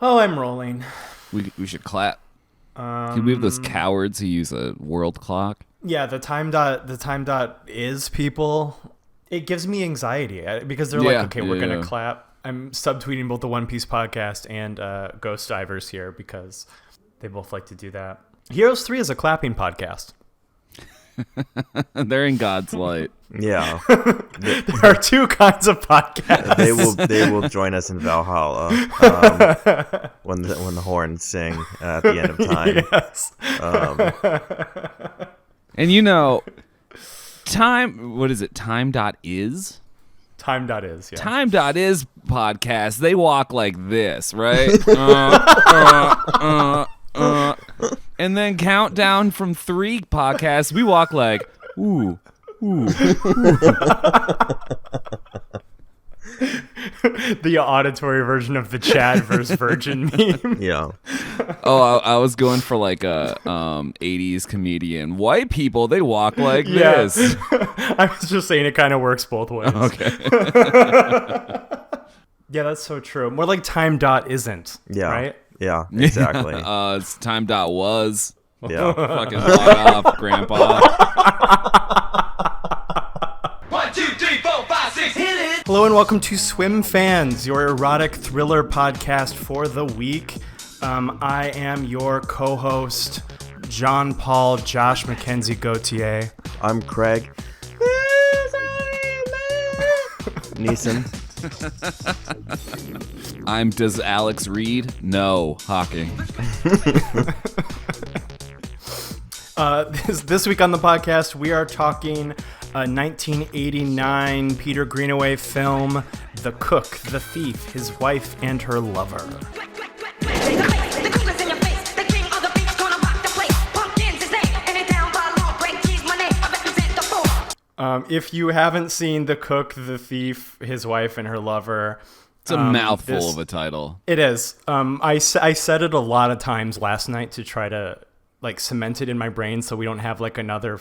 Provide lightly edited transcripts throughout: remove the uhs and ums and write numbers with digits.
Oh, I'm rolling. We should clap. Can we have those cowards who use a world clock? Yeah, the time dot is people. It gives me anxiety because they're like, okay, we're gonna clap. I'm subtweeting both the One Piece podcast and Ghost Divers here because they both like to do that. Heroes 3 is a clapping podcast. They're in God's light. Yeah. There are two kinds of podcasts. They will join us in Valhalla when the horns sing at the end of time. Yes. And you know, what is it? Time.is? Time.is, yeah. Time.is podcast, they walk like this, right? And then Countdown from 3 podcasts, we walk like, ooh, ooh. The auditory version of the Chad versus Virgin meme. Yeah. Oh, I was going for like a 80s comedian. White people, they walk like this. I was just saying it kind of works both ways. Okay. Yeah, that's so true. More like time dot isn't. Yeah. Right? Yeah, exactly. It's time.was. Yeah. Fucking log off, Grandpa. 1, 2, 3, 4, 5, 6, hit it! Hello and welcome to Swimfans, your erotic thriller podcast for the week. I am your co-host, John Paul Josh Mackenzie Gauthier. I'm Craig Neeson. Does Alex read? No, Hawking. This week on the podcast, we are talking a 1989 Peter Greenaway film, The Cook, the Thief, His Wife, and Her Lover. If you haven't seen The Cook, the Thief, His Wife, and Her Lover... It's a mouthful of a title. It is. I said it a lot of times last night to try to like cement it in my brain so we don't have like another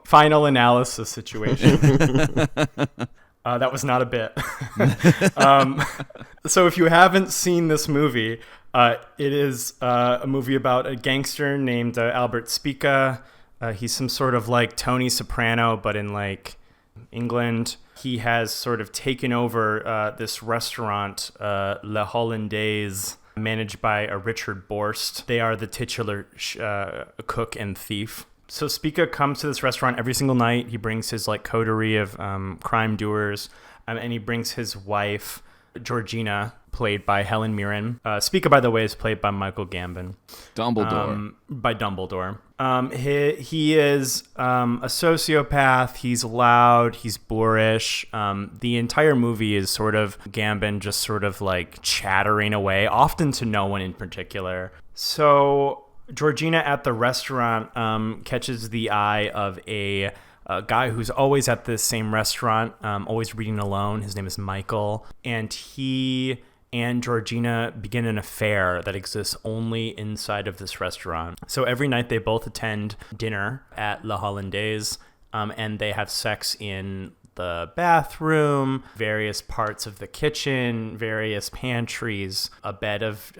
final analysis situation. That was not a bit. So if you haven't seen this movie, it is a movie about a gangster named Albert Spica. He's some sort of like Tony Soprano, but in like England. He has sort of taken over this restaurant, La Hollandaise, managed by Richard Borst. They are the titular cook and thief. So Spica comes to this restaurant every single night. He brings his like coterie of crime doers, and he brings his wife, Georgina, played by Helen Mirren. Spica, by the way, is played by Michael Gambon. Dumbledore. By Dumbledore. He is a sociopath. He's loud. He's boorish. The entire movie is sort of Gambon just sort of like chattering away, often to no one in particular. So Georgina at the restaurant catches the eye of a guy who's always at this same restaurant, always reading alone. His name is Michael, and he and Georgina begin an affair that exists only inside of this restaurant. So every night they both attend dinner at La Hollandaise, and they have sex in the bathroom, various parts of the kitchen, various pantries, a bed of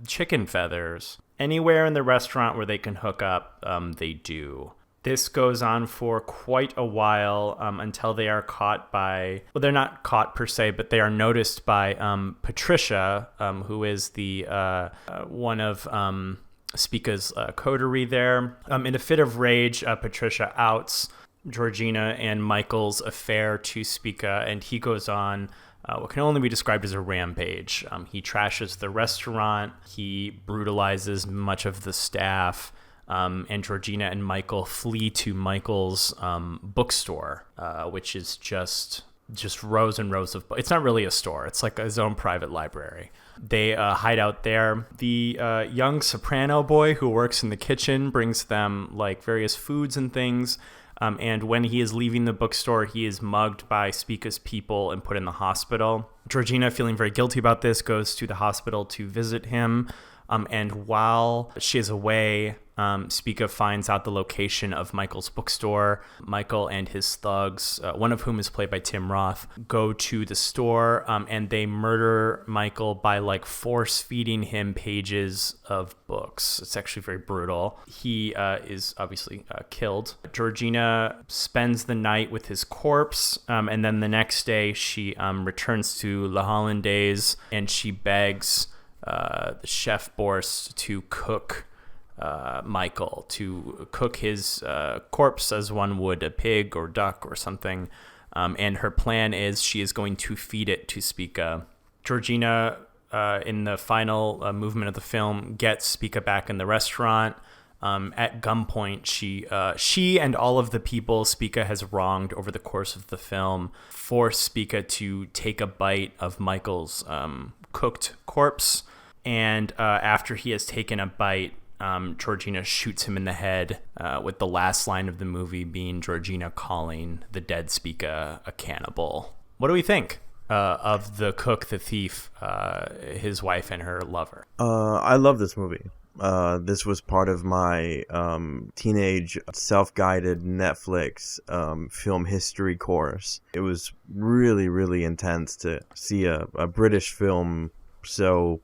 chicken feathers. Anywhere in the restaurant where they can hook up, they do. This goes on for quite a while until they are caught by... Well, they're not caught per se, but they are noticed by Patricia, who is the one of Spica's coterie there. In a fit of rage, Patricia outs Georgina and Michael's affair to Spica, and he goes on what can only be described as a rampage. He trashes the restaurant. He brutalizes much of the staff. And Georgina and Michael flee to Michael's bookstore, which is just rows and rows of books. It's not really a store. It's like his own private library. They hide out there. The young soprano boy who works in the kitchen brings them like various foods and things. And when he is leaving the bookstore, he is mugged by Spica's people and put in the hospital. Georgina, feeling very guilty about this, goes to the hospital to visit him. And while she is away, Spica finds out the location of Michael's bookstore. Michael and his thugs, one of whom is played by Tim Roth, go to the store and they murder Michael by like force feeding him pages of books. It's actually very brutal. He is obviously killed. Georgina spends the night with his corpse, and then the next day she returns to La Hollandaise and she begs the chef Boris to cook Michael, to cook his corpse as one would a pig or duck or something. And her plan is she is going to feed it to Spica. Georgina, in the final movement of the film, gets Spica back in the restaurant. At gunpoint, she and all of the people Spica has wronged over the course of the film force Spica to take a bite of Michael's cooked corpse. And after he has taken a bite, Georgina shoots him in the head, with the last line of the movie being Georgina calling the dead Spica a cannibal. What do we think of the cook, the thief, his wife, and her lover? I love this movie. This was part of my teenage self-guided Netflix film history course. It was really, really intense to see a British film so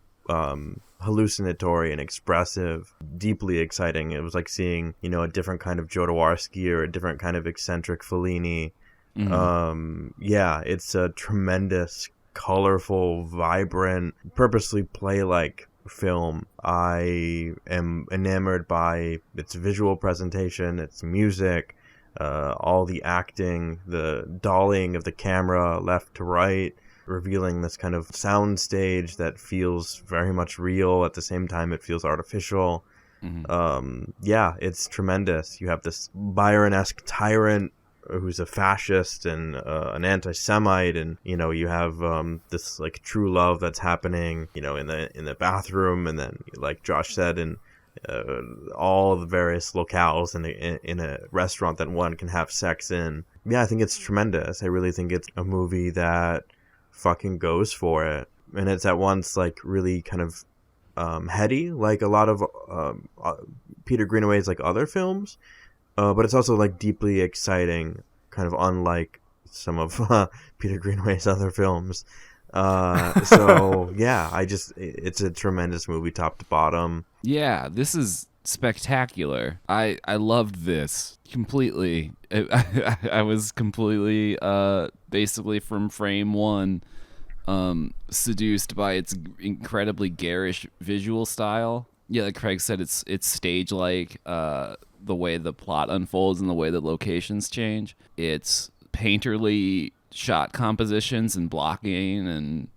hallucinatory and expressive, deeply exciting. It was like seeing, a different kind of Jodorowsky or a different kind of eccentric Fellini. It's a tremendous, colorful, vibrant, purposely play-like film. I am enamored by its visual presentation, its music, all the acting, the dollying of the camera left to right, revealing this kind of sound stage that feels very much real. At the same time, it feels artificial. It's tremendous. You have this Byron-esque tyrant who's a fascist and an anti-Semite, and you have this like true love that's happening in the bathroom, and then like Josh said, in all the various locales in a restaurant that one can have sex in. I think it's tremendous. I really think it's a movie that fucking goes for it, and it's at once like really kind of heady, like a lot of Peter Greenaway's like other films, but it's also like deeply exciting, kind of unlike some of Peter Greenaway's other films. It's a tremendous movie top to bottom. Yeah, this is spectacular. I loved this completely. I was completely basically from frame one seduced by its incredibly garish visual style. Yeah, like Craig said, it's stage like, the way the plot unfolds and the way the locations change. It's painterly shot compositions and blocking and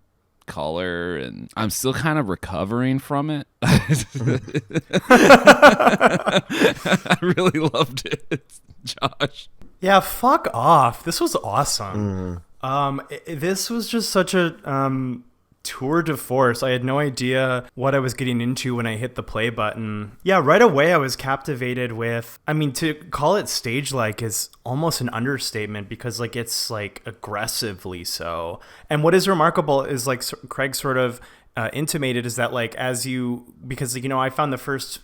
color, and I'm still kind of recovering from it. I really loved it, Josh. Yeah, fuck off. This was awesome. This was just such a tour de force. I had no idea what I was getting into when I hit the play button. Yeah, right away I was captivated with, to call it stage-like is almost an understatement, because like it's like aggressively so. And what is remarkable is, like Craig sort of intimated, is that like because I found the first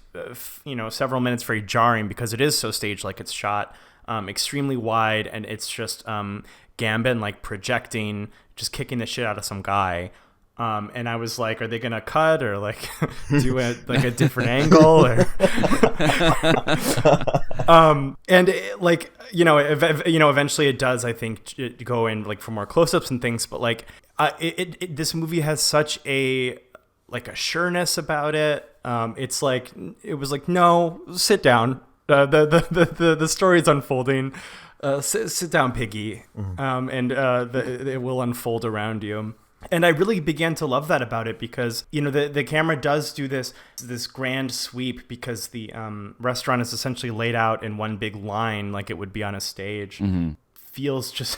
several minutes very jarring, because it is so stage-like. It's shot extremely wide, and it's just Gambon like projecting, just kicking the shit out of some guy. And I was like, are they going to cut or like do it like a different angle? Or and it, like, eventually it does, I think, go in like for more close-ups and things. But like this movie has such a sureness about it. It's like, it was like, no, sit down. The story is unfolding. Sit down, piggy. And it will unfold around you. And I really began to love that about it, because, the camera does do this grand sweep, because the restaurant is essentially laid out in one big line like it would be on a stage. Feels just,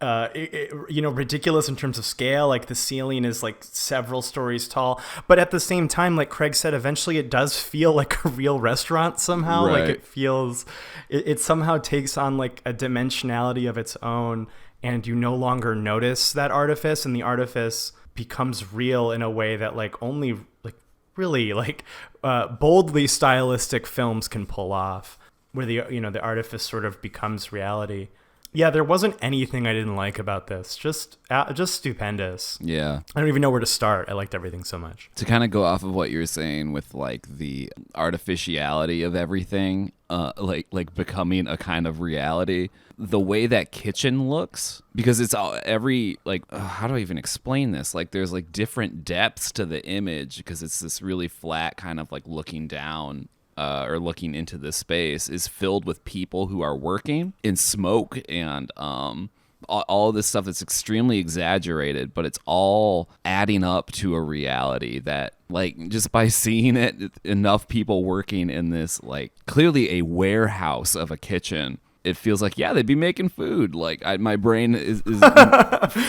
ridiculous in terms of scale. Like the ceiling is like several stories tall. But at the same time, like Craig said, eventually it does feel like a real restaurant somehow. Right. Like it feels, it somehow takes on like a dimensionality of its own. And you no longer notice that artifice, and the artifice becomes real in a way that like only like really like boldly stylistic films can pull off, where the artifice sort of becomes reality. Yeah, there wasn't anything I didn't like about this. Just stupendous. Yeah. I don't even know where to start. I liked everything so much. To kind of go off of what you're saying with like the artificiality of everything, like becoming a kind of reality, the way that kitchen looks, because it's all how do I even explain this? Like there's like different depths to the image because it's this really flat kind of like looking down or looking into this space is filled with people who are working in smoke and all this stuff that's extremely exaggerated, but it's all adding up to a reality that, like, just by seeing it, enough people working in this, like, clearly a warehouse of a kitchen, it feels like, yeah, they'd be making food. Like, my brain is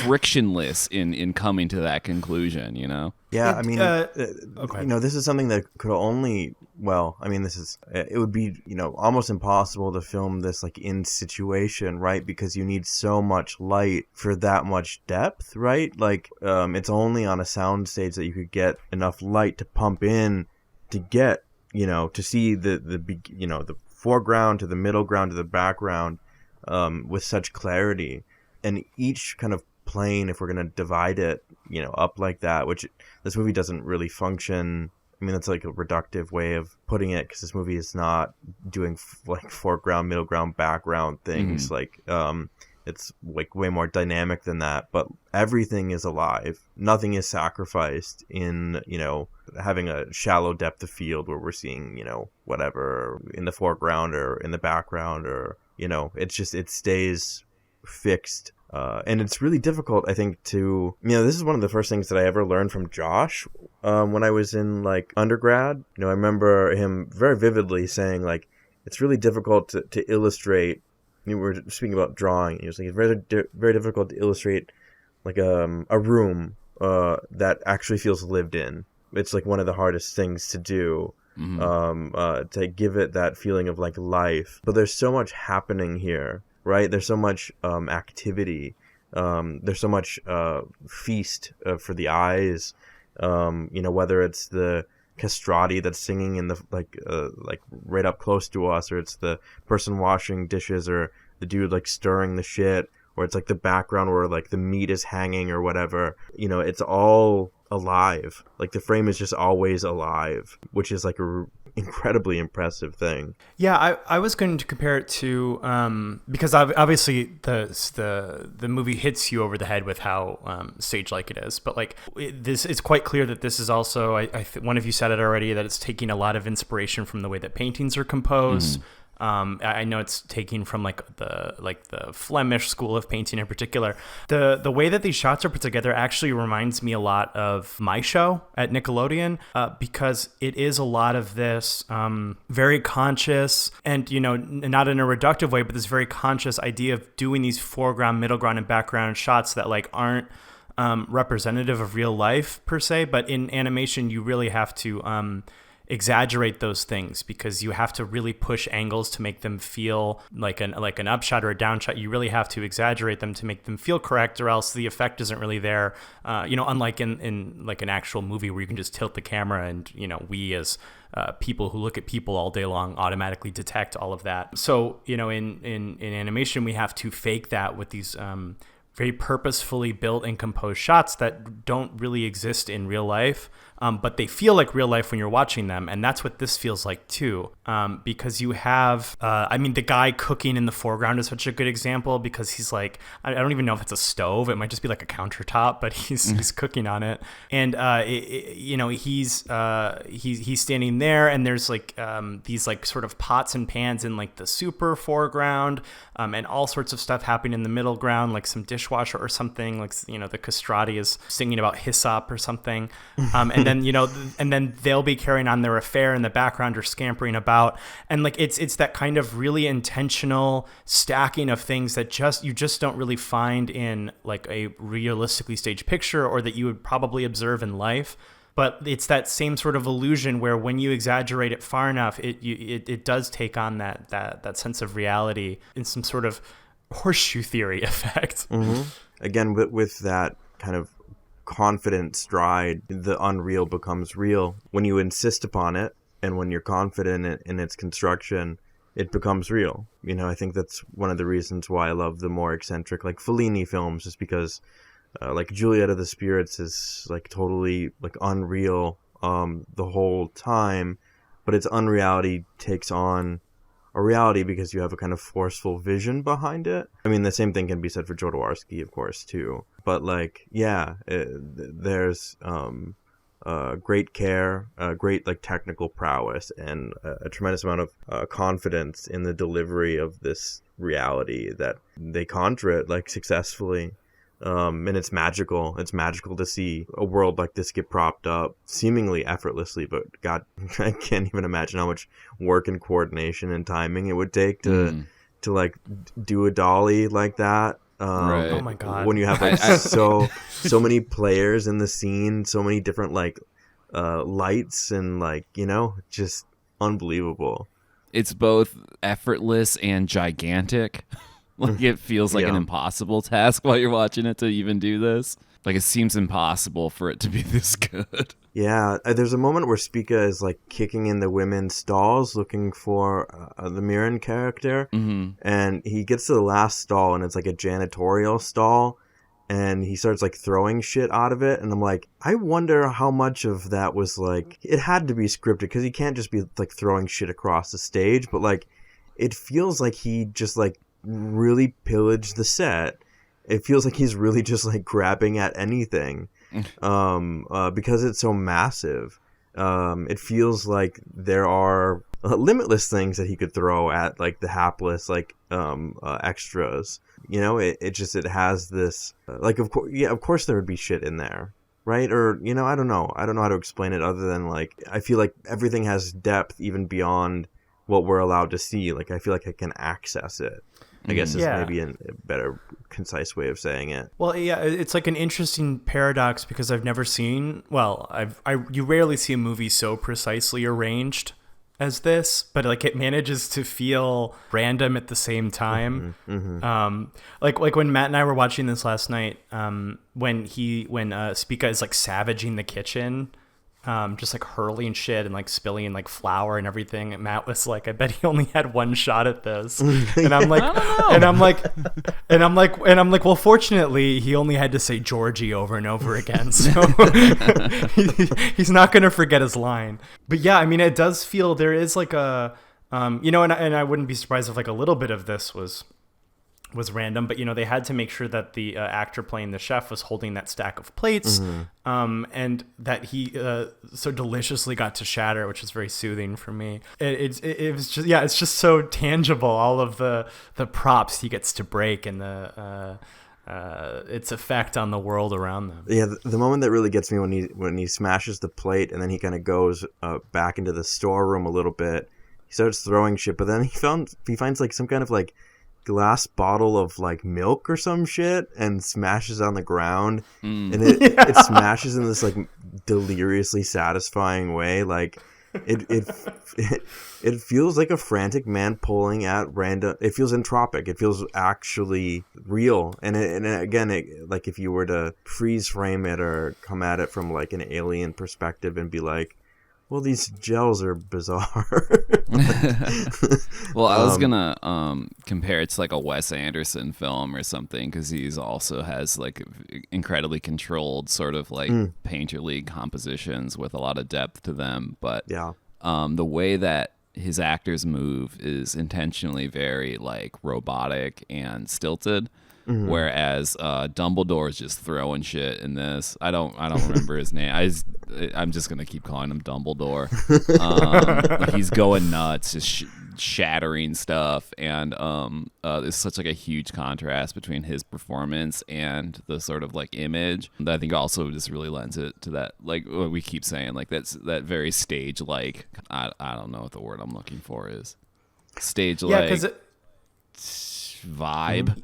frictionless in coming to that conclusion, you know? Yeah, I mean, okay. This is something that could only, it would be, almost impossible to film this like in situation, right? Because you need so much light for that much depth, right? Like, it's only on a sound stage that you could get enough light to pump in to get, to see the foreground to the middle ground to the background with such clarity. And each kind of plane, if we're going to divide it, up like that, which this movie doesn't really function. I mean, that's like a reductive way of putting it, because this movie is not doing like foreground, middle ground, background things. Mm-hmm. It's like way more dynamic than that, but everything is alive. Nothing is sacrificed in, having a shallow depth of field where we're seeing, whatever in the foreground or in the background, or, it stays fixed. And it's really difficult, I think, to, this is one of the first things that I ever learned from Josh when I was in like undergrad. I remember him very vividly saying like, it's really difficult to illustrate. We were speaking about drawing. He was like, it's very, very difficult to illustrate like a room that actually feels lived in. It's like one of the hardest things to do. Mm-hmm. To give it that feeling of like life. But there's so much happening here. Right, there's so much activity. There's so much feast for the eyes. Whether it's the castrati that's singing in the like right up close to us, or it's the person washing dishes, or the dude like stirring the shit, or it's like the background where like the meat is hanging or whatever. It's all alive. Like the frame is just always alive, which is like a incredibly impressive thing. Yeah, I was going to compare it to because obviously the movie hits you over the head with how stage-like it is, but like it's quite clear that this is also one of you said it already, that it's taking a lot of inspiration from the way that paintings are composed. I know it's taking from the Flemish school of painting in particular. The way that these shots are put together actually reminds me a lot of My Show at Nickelodeon, because it is a lot of this very conscious and, not in a reductive way, but this very conscious idea of doing these foreground, middle ground, and background shots that like aren't representative of real life per se, but in animation you really have to exaggerate those things, because you have to really push angles to make them feel like an upshot or a downshot. You really have to exaggerate them to make them feel correct, or else the effect isn't really there. Unlike in like an actual movie where you can just tilt the camera and, we as people who look at people all day long automatically detect all of that. So, in animation, we have to fake that with these very purposefully built and composed shots that don't really exist in real life, but they feel like real life when you're watching them. And that's what this feels like too, because you have, the guy cooking in the foreground is such a good example, because he's like, I don't even know if it's a stove. It might just be like a countertop, but he's cooking on it. And, he's standing there, and there's like these like sort of pots and pans in like the super foreground, and all sorts of stuff happening in the middle ground, like some dishwasher or something, like, the castrati is singing about hyssop or something. And then, and then they'll be carrying on their affair in the background or scampering about. And like, it's that kind of really intentional stacking of things that you just don't really find in like a realistically staged picture, or that you would probably observe in life. But it's that same sort of illusion where when you exaggerate it far enough, it does take on that sense of reality in some sort of horseshoe theory effect. Mm-hmm. Again, with that kind of confident stride, the unreal becomes real. When you insist upon it, and when you're confident in its construction, it becomes real. You know, I think that's one of the reasons why I love the more eccentric, like, Fellini films, just because, like, Juliet of the Spirits is, like, totally, like, unreal the whole time, but its unreality takes on a reality because you have a kind of forceful vision behind it. I mean, the same thing can be said for Jodorowsky, of course, too. But, like, yeah, there's great care, great, like, technical prowess, and a tremendous amount of confidence in the delivery of this reality that they conjure it, like, successfully. And it's magical. It's magical to see a world like this get propped up seemingly effortlessly, but God, I can't even imagine how much work and coordination and timing it would take to like do a dolly like that. Right. Oh my God. When you have like so many players in the scene, so many different like lights, and like, you know, just unbelievable. It's both effortless and gigantic. Like, it feels like an impossible task while you're watching it to even do this. Like, it seems impossible for it to be this good. Yeah, there's a moment where Spica is like kicking in the women's stalls looking for the Mirren character, and he gets to the last stall, and it's like a janitorial stall, and he starts like throwing shit out of it, and I'm like, I wonder how much of that was like, it had to be scripted, because he can't just be like throwing shit across the stage, but like, it feels like he just like really pillaged the set. It feels like he's really just like grabbing at anything, because it's so massive. It feels like there are limitless things that he could throw at like the hapless like extras. You know, it has this like, of course there would be shit in there, right? Or, you know, I don't know how to explain it other than like, I feel like everything has depth even beyond what we're allowed to see. Like, I feel like I can access it, I guess, is maybe a better concise way of saying it. Well, yeah, it's like an interesting paradox, because I've never seen, you rarely see a movie so precisely arranged as this, but like it manages to feel random at the same time. Like when Matt and I were watching this last night, when Spica is like savaging the kitchen, just like hurling shit and like spilling like flour and everything. And Matt was like, I bet he only had one shot at this. And I'm like, and I'm like, well, fortunately he only had to say Georgie over and over again. So he's not going to forget his line. But yeah, I mean, it does feel there is like a, you know, and I wouldn't be surprised if like a little bit of this was random, but you know, they had to make sure that the actor playing the chef was holding that stack of plates, and that he so deliciously got to shatter, which is very soothing for me. It was just, yeah, it's just so tangible, all of the props he gets to break and the its effect on the world around them. Yeah, the moment that really gets me when he smashes the plate and then he kind of goes back into the storeroom a little bit. He starts throwing shit, but then he finds like some kind of like glass bottle of like milk or some shit and smashes on the ground, and it smashes in this like deliriously satisfying way. Like it feels like a frantic man pulling at random. It feels entropic. It feels actually real. And again, like if you were to freeze frame it or come at it from like an alien perspective and be like, well, these gels are bizarre. Well, I was gonna compare it to like a Wes Anderson film or something, because he's also has like incredibly controlled sort of like painterly compositions with a lot of depth to them. But the way that his actors move is intentionally very like robotic and stilted. Whereas Dumbledore is just throwing shit in this. I don't remember his name. I'm just gonna keep calling him Dumbledore. Like he's going nuts, just shattering stuff, and there's such like a huge contrast between his performance and the sort of like image that I think also just really lends it to that, like what we keep saying, like that very stage like, I don't know what the word I'm looking for is, stage like vibe.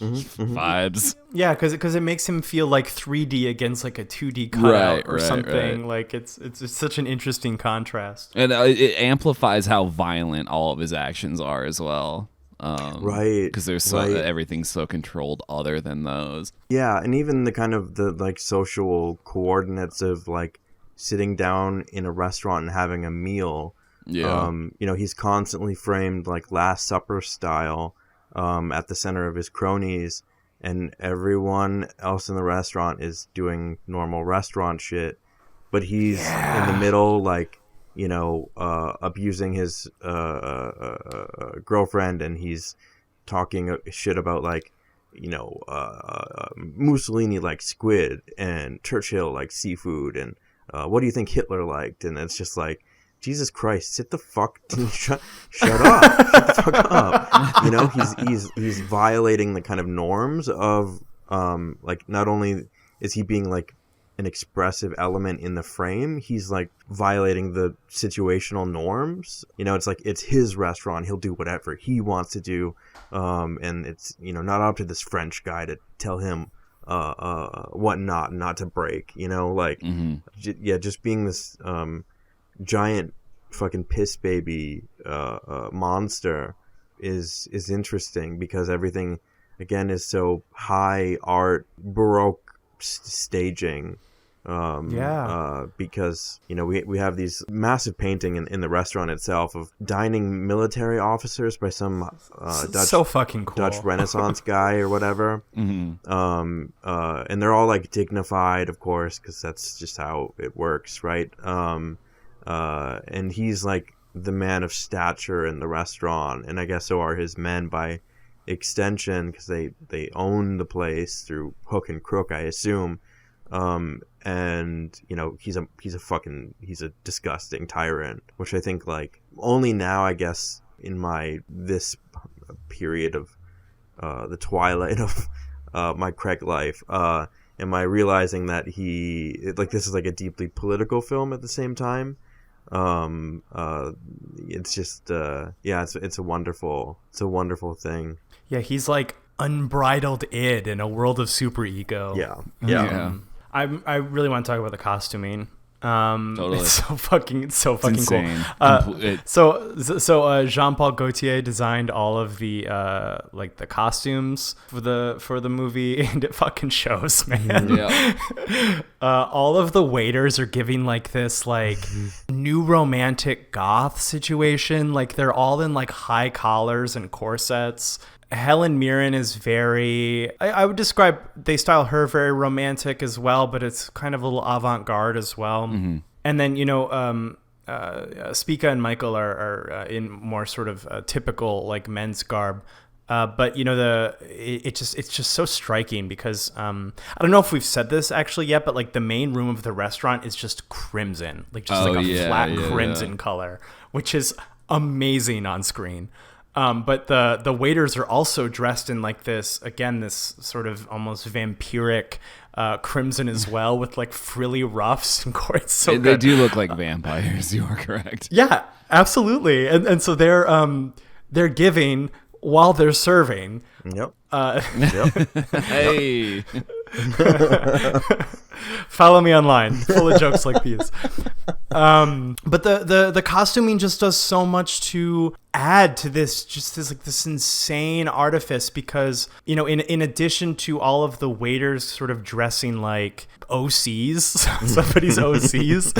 Vibes. Yeah, because it makes him feel like 3D against like a 2D cutout or something. Right. Like it's such an interesting contrast, and it amplifies how violent all of his actions are as well. Right. Because there's so right. everything's so controlled other than those. Yeah, and even the kind of the like social coordinates of like sitting down in a restaurant and having a meal. Yeah. He's constantly framed like Last Supper style, at the center of his cronies, and everyone else in the restaurant is doing normal restaurant shit, but he's in the middle, like, abusing his girlfriend, and he's talking shit about like, Mussolini liked squid and Churchill liked seafood, and what do you think Hitler liked? And it's just like, Jesus Christ, shut up. Shut the fuck up. He's violating the kind of norms of like, not only is he being like an expressive element in the frame, he's like violating the situational norms. It's like, it's his restaurant, he'll do whatever he wants to do, and it's not up to this French guy to tell him what not to break, like just being this giant fucking piss baby monster is interesting, because everything again is so high art, baroque staging, because we have these massive painting in the restaurant itself of dining military officers by some Dutch, so fucking cool Dutch Renaissance guy or whatever. And they're all like dignified, of course, because that's just how it works, right? And he's like the man of stature in the restaurant, and I guess so are his men by extension, because they own the place through hook and crook, I assume. And he's a disgusting tyrant, which I think, like, only now, I guess, in this period of the twilight of my Craig life, am I realizing that this is like a deeply political film at the same time. It's just it's a wonderful thing. Yeah, he's like unbridled id in a world of superego. Yeah. I really want to talk about the costuming. Totally. It's so fucking insane. Cool. So Jean-Paul Gaultier designed all of the the costumes for the movie, and it fucking shows, man. Yeah. All of the waiters are giving like this like new romantic goth situation. Like, they're all in like high collars and corsets. Helen Mirren is very, I would describe, they style her very romantic as well, but it's kind of a little avant-garde as well. Mm-hmm. And then, Spica and Michael are in more sort of typical like men's garb. But it's just so striking, because I don't know if we've said this actually yet, but like the main room of the restaurant is just crimson, like just flat crimson color, which is amazing on screen. But the waiters are also dressed in like this sort of almost vampiric crimson as well, with like frilly ruffs and cords. So they do look like vampires. You are correct. Yeah, absolutely. And so they're giving while they're serving. Yep. Hey. Follow me online, full of jokes like these. But the costuming just does so much to add to this insane artifice, because in addition to all of the waiters sort of dressing like OCs, somebody's OCs,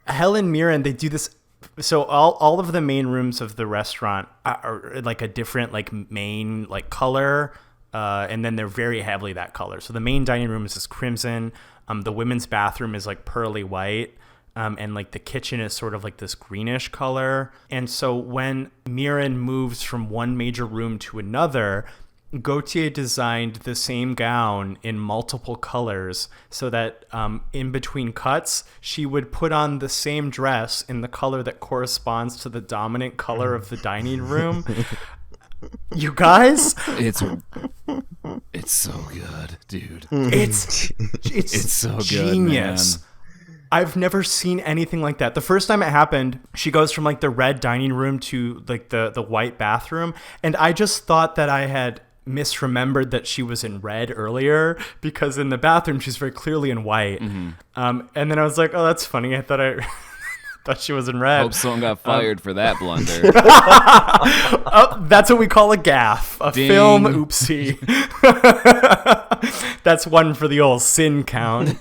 Helen Mirren, they do this. So all of the main rooms of the restaurant are like a different like main like color. And then they're very heavily that color. So the main dining room is this crimson. The women's bathroom is like pearly white. And like the kitchen is sort of like this greenish color. And so when Mirren moves from one major room to another, Gaultier designed the same gown in multiple colors, so that in between cuts, she would put on the same dress in the color that corresponds to the dominant color of the dining room. You guys, it's so good, dude. It's so good, genius. man. I've never seen anything like that. The first time it happened, she goes from like the red dining room to like the white bathroom, and I just thought that I had misremembered that she was in red earlier, because in the bathroom she's very clearly in white. Mm-hmm. And then I was like, oh, that's funny. I thought thought she was in red. Hope someone got fired for that blunder. Oh, that's what we call a gaffe, a Ding. film oopsie. That's one for the old sin count.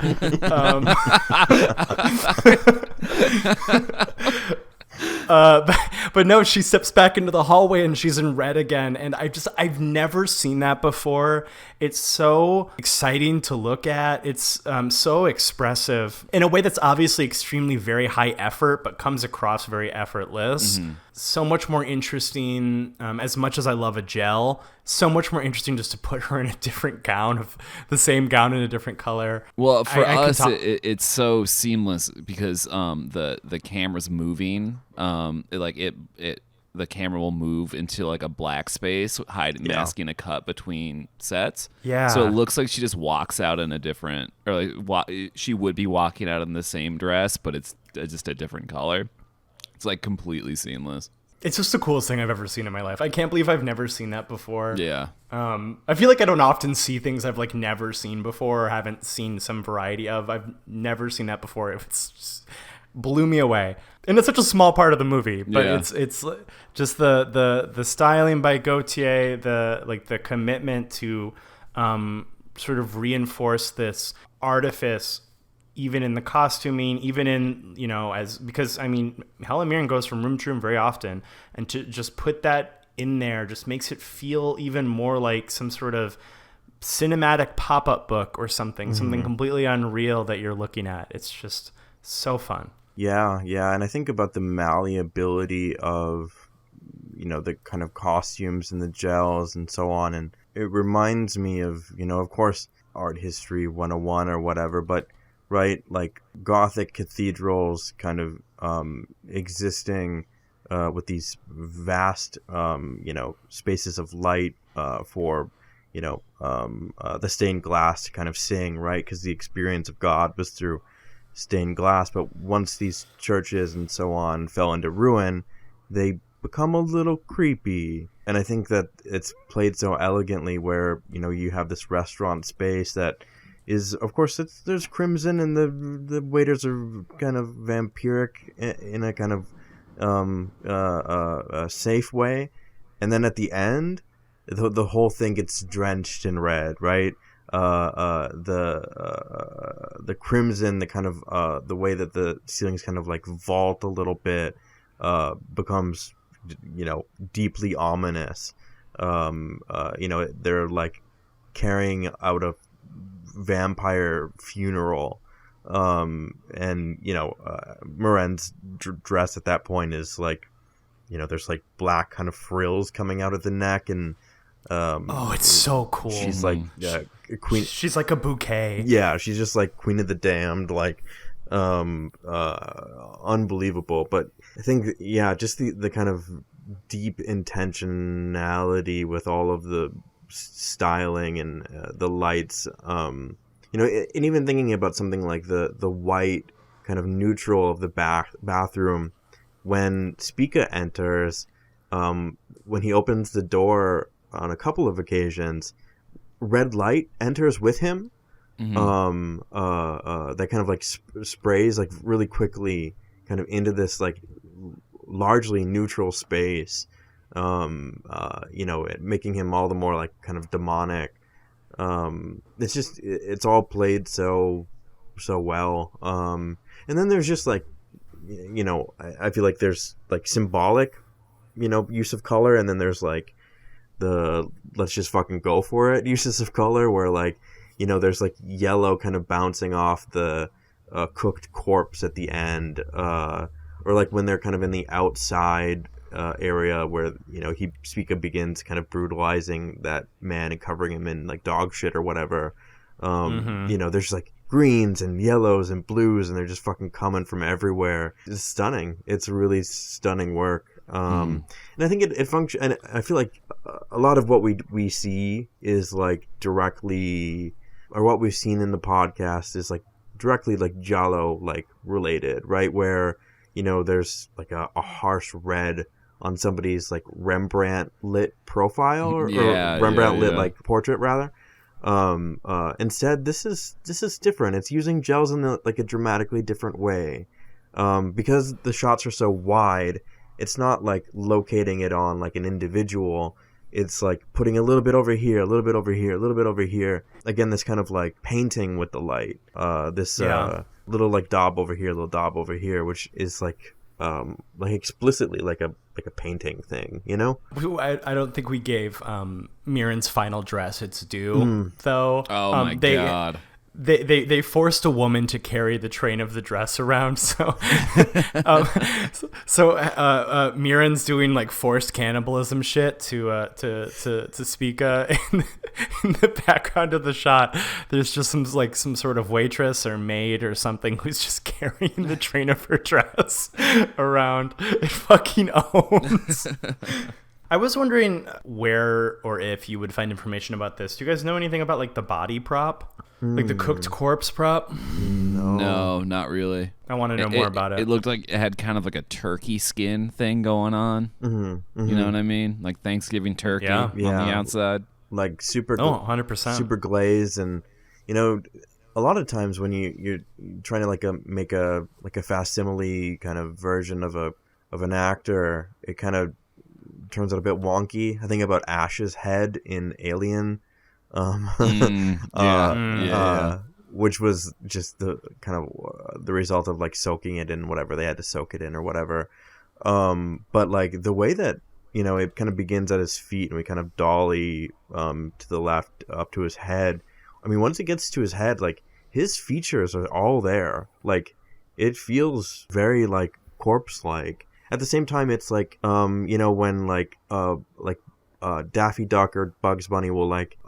But no, she steps back into the hallway and she's in red again. And I've never seen that before. It's so exciting to look at. It's so expressive in a way that's obviously extremely very high effort, but comes across very effortless. Mm-hmm. So much more interesting. As much as I love a gel, so much more interesting just to put her in a different gown, of the same gown in a different color. Well, for us, it's so seamless because the camera's moving. The camera will move into like a black space, masking a cut between sets. Yeah. So it looks like she just walks out in a different, or like she would be walking out in the same dress, but it's just a different color. It's like completely seamless. It's just the coolest thing I've ever seen in my life. I can't believe I've never seen that before. Yeah. I feel like I don't often see things I've like never seen before or haven't seen some variety of. I've never seen that before. It's just blew me away. And it's such a small part of the movie, but it's just the styling by Gautier, the commitment to sort of reinforce this artifice, even in the costuming, even in, because I mean, Helen Mirren goes from room to room very often, and to just put that in there just makes it feel even more like some sort of cinematic pop-up book or something, something completely unreal that you're looking at. It's just so fun. Yeah, and I think about the malleability of, the kind of costumes and the gels and so on, and it reminds me of, of course, art history 101 or whatever, but, right, like Gothic cathedrals kind of existing with these vast, spaces of light for, the stained glass to kind of sing, right, because the experience of God was through stained glass. But once these churches and so on fell into ruin, they become a little creepy. And I think that it's played so elegantly where, you have this restaurant space that is, of course, there's crimson and the waiters are kind of vampiric in a kind of safe way. And then at the end, the whole thing gets drenched in red, right? The crimson, the kind of the way that the ceilings kind of like vault a little bit, becomes deeply ominous. They're like carrying out a vampire funeral, and Moran's dress at that point is like, there's like black kind of frills coming out of the neck, and it's so cool. She's like queen. She's like a bouquet. Yeah, she's just like Queen of the Damned, like unbelievable. But I think, just the kind of deep intentionality with all of the styling and the lights. And even thinking about something like the white kind of neutral of the bathroom when Spica enters, when he opens the door on a couple of occasions, red light enters with him. That kind of like sprays like really quickly kind of into this like largely neutral space, making him all the more like kind of demonic. It's all played so well. And then there's just like, I feel like there's like symbolic, use of color, and then there's like the let's just fucking go for it uses of color, where like, there's like yellow kind of bouncing off the cooked corpse at the end, or like when they're kind of in the outside area where Spica begins kind of brutalizing that man and covering him in like dog shit or whatever. There's like greens and yellows and blues, and they're just fucking coming from everywhere. It's stunning. It's really stunning work. And I think it functions, and I feel like a lot of what we see is like directly, or what we've seen in the podcast is like directly like Giallo like related, right? Where there's like a harsh red on somebody's like Rembrandt lit profile, or Rembrandt lit like portrait rather. Instead, this is different. It's using gels in like a dramatically different way. because the shots are so wide, it's not like locating it on like an individual. It's like putting a little bit over here, a little bit over here, a little bit over here. Again, this kind of like painting with the light. Little like daub over here, little daub over here, which is like explicitly like a painting thing, you know? I don't think we gave Mirren's final dress its due, though. Oh my God. They forced a woman to carry the train of the dress around, so Mirren's doing like forced cannibalism shit to Spica. In the background of the shot, there's just some sort of waitress or maid or something who's just carrying the train of her dress around. It fucking owns. I was wondering where or if you would find information about this. Do you guys know anything about like the body prop? Like the cooked corpse prop? No, not really. I want to know more about it. It looked like it had kind of like a turkey skin thing going on. You know what I mean? Like Thanksgiving turkey on the outside. Like super 100%. super glazed. And you know, a lot of times when you're trying to like make a facsimile kind of version of an actor, it kind of turns out a bit wonky. I think about Ash's head in Alien. Which was just the kind of the result of like soaking it in whatever they had to soak it in or whatever. But like the way that, you know, it kind of begins at his feet and we kind of dolly to the left up to his head. I mean, once it gets to his head, like his features are all there. Like it feels very like corpse-like. At the same time, it's like you know, when like Daffy Duck or Bugs Bunny will like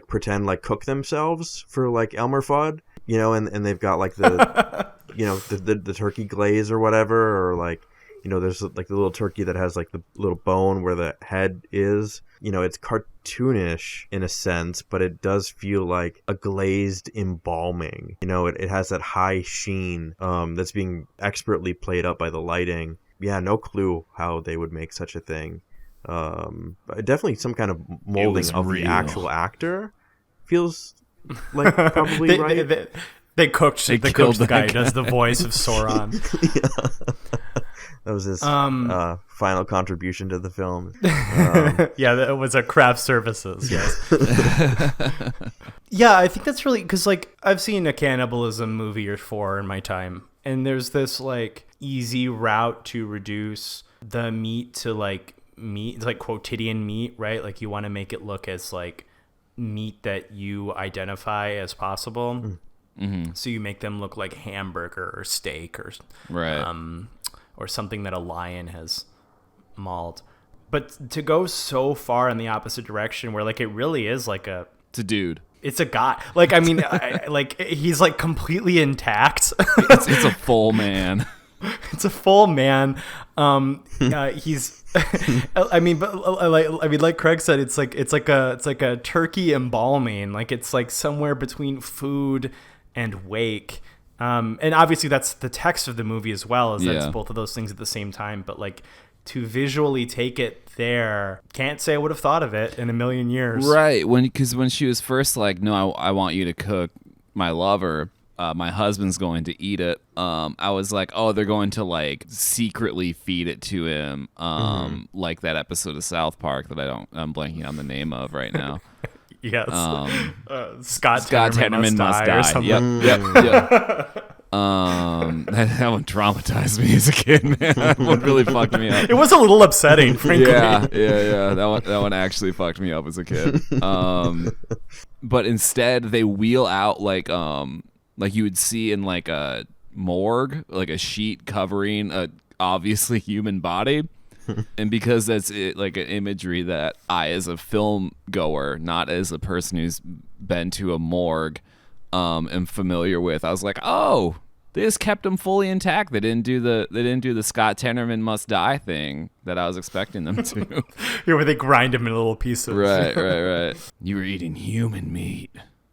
pretend like cook themselves for like Elmer Fudd, you know, and they've got like the you know the turkey glaze or whatever, or like, you know, there's like the little turkey that has like the little bone where the head is. You know, it's cartoonish in a sense, but it does feel like a glazed embalming. You know, it has that high sheen that's being expertly played up by the lighting. Yeah, no clue how they would make such a thing. Definitely some kind of molding of the actual actor feels like probably right. They cooked the guy who does the voice of Sauron. That was his final contribution to the film. Yeah, that was a craft services. Yes. Yeah, I think that's really because like I've seen a cannibalism movie or four in my time, and there's this like easy route to reduce the meat to like meat, like quotidian meat, right? Like you want to make it look as like meat that you identify as possible. Mm-hmm. So you make them look like hamburger or steak or or something that a lion has mauled. But to go so far in the opposite direction where like it really is like it's a dude. It's a guy. Like, I mean, like he's like completely intact. It's a full man. It's a full man. He's, I mean, but like Craig said, it's like a turkey embalming. Like it's like somewhere between food and wake. And obviously that's the text of the movie as well, is that's both of those things at the same time. But like to visually take it there, can't say I would have thought of it in a million years. Right. Because when she was first like, no, I want you to cook my lover. My husband's going to eat it. I was like, oh, they're going to like secretly feed it to him, like that episode of South Park that I'm blanking on the name of right now. Yes, Scott Tenorman must die. Or something. Yep. That one traumatized me as a kid, man. That one really fucked me up. It was a little upsetting, frankly. Yeah. That one actually fucked me up as a kid. But instead, they wheel out like you would see in like a morgue, like a sheet covering a obviously human body. And because that's it, like an imagery that I, as a film goer, not as a person who's been to a morgue, am familiar with, I was like, oh, they just kept them fully intact. They didn't do the Scott Tenorman must die thing that I was expecting them to. Yeah, where they grind him in little pieces. Right. You were eating human meat.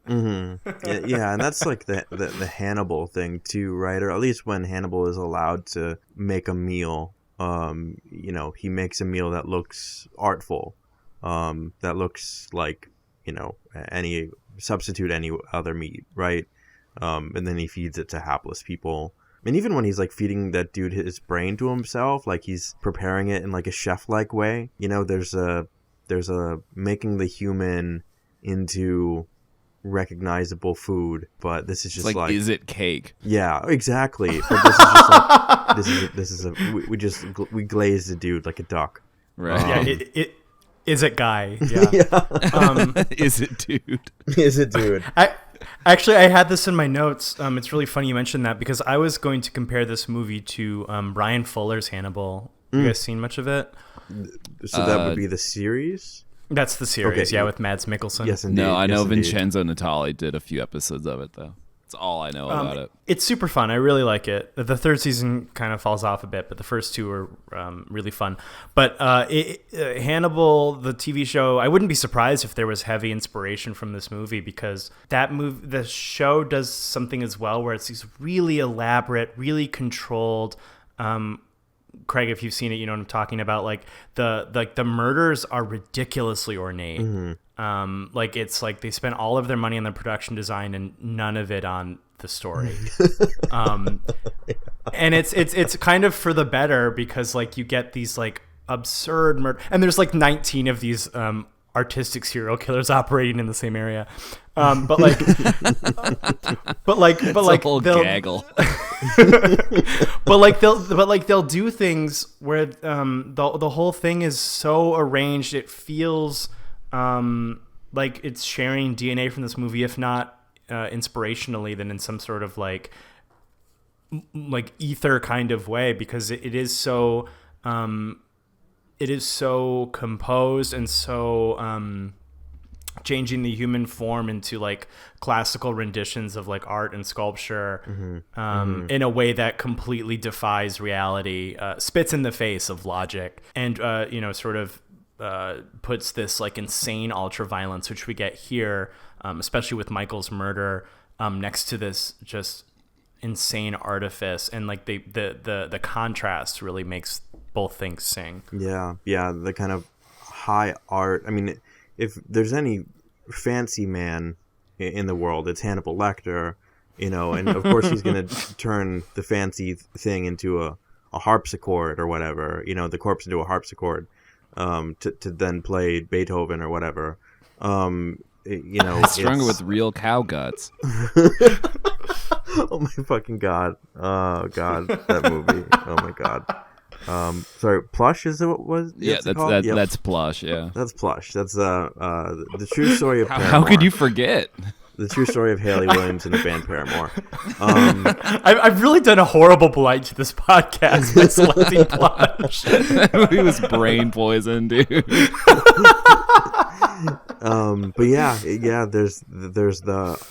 Mm-hmm. Yeah, and that's like the Hannibal thing too, right? Or at least when Hannibal is allowed to make a meal. You know, he makes a meal that looks artful, that looks like, you know, any other meat, right? And then he feeds it to hapless people. And even when he's like feeding that dude his brain to himself, like he's preparing it in like a chef-like way. You know, there's a making the human into recognizable food, but this is just like is it cake? Yeah, exactly. But this is just like this is a we glazed the dude like a duck. Right. Yeah, it is it guy. Yeah. Is it dude? Is it dude? I had this in my notes. It's really funny you mentioned that because I was going to compare this movie to Brian Fuller's Hannibal. You guys seen much of it? So that would be the series? That's the series, Okay. yeah, with Mads Mikkelsen. Yes, indeed. No, I know Yes, indeed. Vincenzo Natali did a few episodes of it though. That's all I know about it. It's super fun. I really like it. The third season kind of falls off a bit, but the first two are really fun. But Hannibal, the TV show, I wouldn't be surprised if there was heavy inspiration from this movie because the show does something as well where it's these really elaborate, really controlled. Craig, if you've seen it, you know what I'm talking about. Like the murders are ridiculously ornate. Like it's like they spent all of their money on the production design and none of it on the story. And it's kind of for the better because like you get these like absurd murder, and there's like 19 of these artistic serial killers operating in the same area. But like whole they'll gaggle. but they'll do things where the whole thing is so arranged it feels like it's sharing DNA from this movie, if not inspirationally, then in some sort of like ether kind of way, because it is so composed and so changing the human form into like classical renditions of like art and sculpture in a way that completely defies reality, spits in the face of logic, and sort of puts this like insane ultra violence, which we get here, especially with Michael's murder, next to this just insane artifice, and like the contrast really makes both things sing. Yeah, the kind of high art. I mean, if there's any fancy man in the world, it's Hannibal Lecter, and of course he's going to turn the fancy thing into a harpsichord or whatever, the corpse into a harpsichord, to then play Beethoven or whatever. It's stronger with real cow guts. Oh my fucking god. Oh god, that movie. Oh my god. Sorry, Plush is it what was? Yeah, that's Plush. Yeah, that's Plush. That's the true story of Paramore. How could you forget? The true story of Haley Williams and the band Paramore. I've really done a horrible blight to this podcast by selecting Plush. He was brain poisoned, dude. But yeah. There's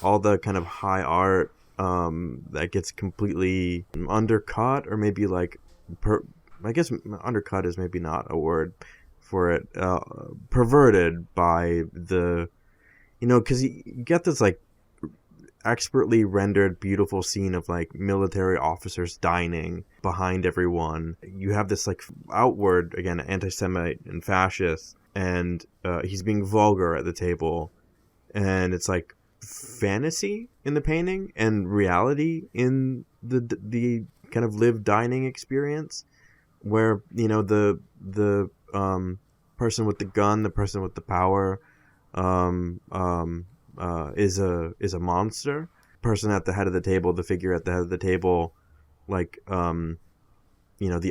all the kind of high art that gets completely undercut, or maybe like I guess undercut is maybe not a word for it. Perverted by the, because you get this like expertly rendered beautiful scene of like military officers dining behind everyone. You have this like outward, again, anti-Semite and fascist, and he's being vulgar at the table, and it's like fantasy in the painting and reality in the kind of lived dining experience, where the person with the gun, the person with the power, is a monster. Person at the head of the table, the figure at the head of the table, like the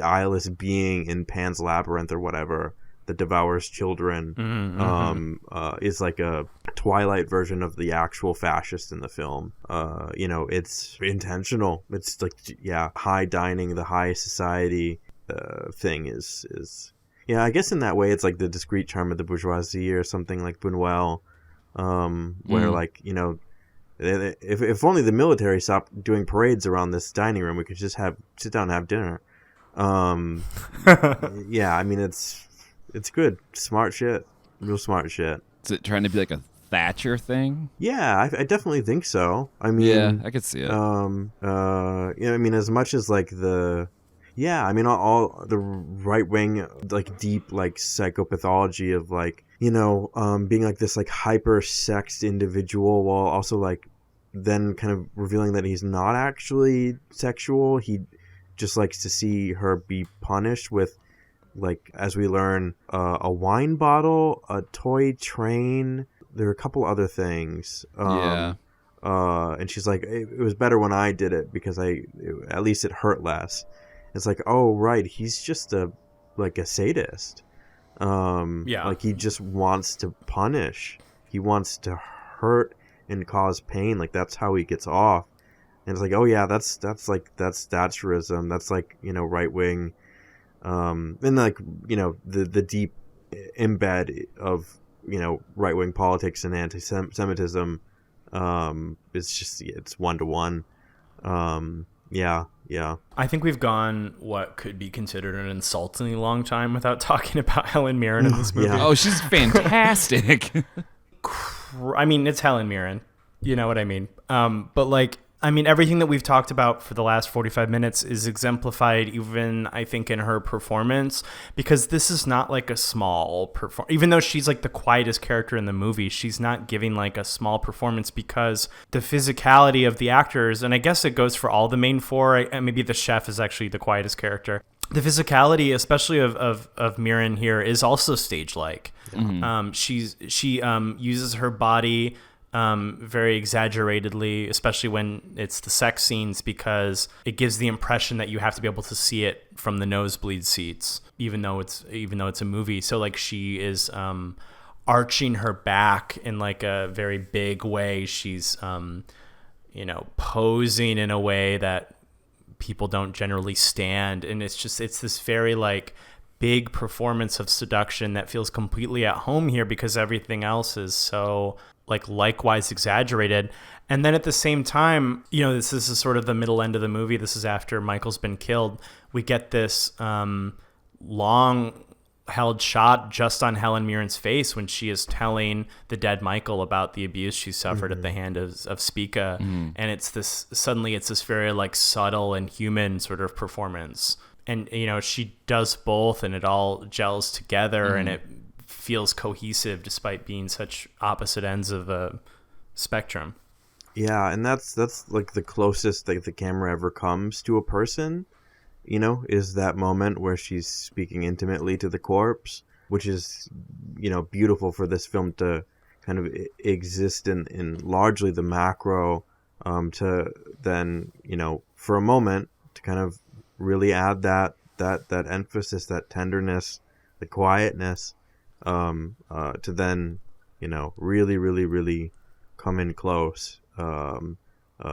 eyeless being in Pan's Labyrinth or whatever that devours children, is like a Twilight version of the actual fascist in the film. It's intentional. It's like, high dining, the high society thing is I guess in that way it's like the discreet charm of the bourgeoisie or something like Buñuel, where like if only the military stopped doing parades around this dining room, we could just sit down and have dinner. Yeah, I mean it's good, smart shit, real smart shit. Is it trying to be like a Thatcher thing? Yeah, I definitely think so. I mean, yeah, I could see it. I mean, as much as like all the right wing, like deep, like psychopathology of like, being like this like hyper sexed individual while also like then kind of revealing that he's not actually sexual. He just likes to see her be punished with, like, as we learn, a wine bottle, a toy train. There are a couple other things. Yeah. And she's like, it was better when I did it because at least it hurt less. It's like, oh right, he's just a sadist. Like he just wants to punish. He wants to hurt and cause pain. Like that's how he gets off. And it's like, oh yeah, that's Thatcherism. That's like, right wing. And like, the deep embed of, right wing politics and anti-Semitism. It's 1-to-1. Yeah. I think we've gone what could be considered an insultingly long time without talking about Helen Mirren in this movie. Yeah. Oh, she's fantastic. I mean, it's Helen Mirren. You know what I mean? But like, I mean, everything that we've talked about for the last 45 minutes is exemplified even, I think, in her performance, because this is not like a small performance. Even though she's like the quietest character in the movie, she's not giving like a small performance because the physicality of the actors, and I guess it goes for all the main four, maybe the chef is actually the quietest character. The physicality, especially of Mirren here, is also stage-like. Mm-hmm. She uses her body very exaggerately, especially when it's the sex scenes, because it gives the impression that you have to be able to see it from the nosebleed seats, even though it's a movie. So like she is arching her back in like a very big way. She's posing in a way that people don't generally stand, and it's this very like big performance of seduction that feels completely at home here because everything else is so like likewise exaggerated. And then at the same time, this is sort of the middle end of the movie. This is after Michael's been killed. We get this long held shot just on Helen Mirren's face when she is telling the dead Michael about the abuse she suffered at the hand of Spica. And it's this very like subtle and human sort of performance. And, she does both and it all gels together and it feels cohesive despite being such opposite ends of the spectrum. Yeah, and that's like the closest that the camera ever comes to a person, is that moment where she's speaking intimately to the corpse, which is, beautiful for this film to kind of exist in largely the macro, to then, for a moment to kind of really add that emphasis, that tenderness, the quietness, to then, really, really, really come in close,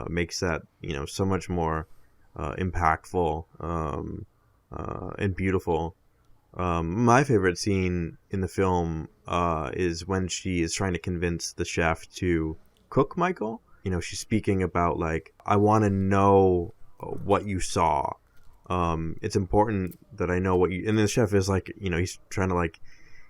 makes that, so much more impactful and beautiful. My favorite scene in the film is when she is trying to convince the chef to cook Michael. She's speaking about like, I want to know what you saw. It's important that I know what you... And the chef is like, he's trying to like...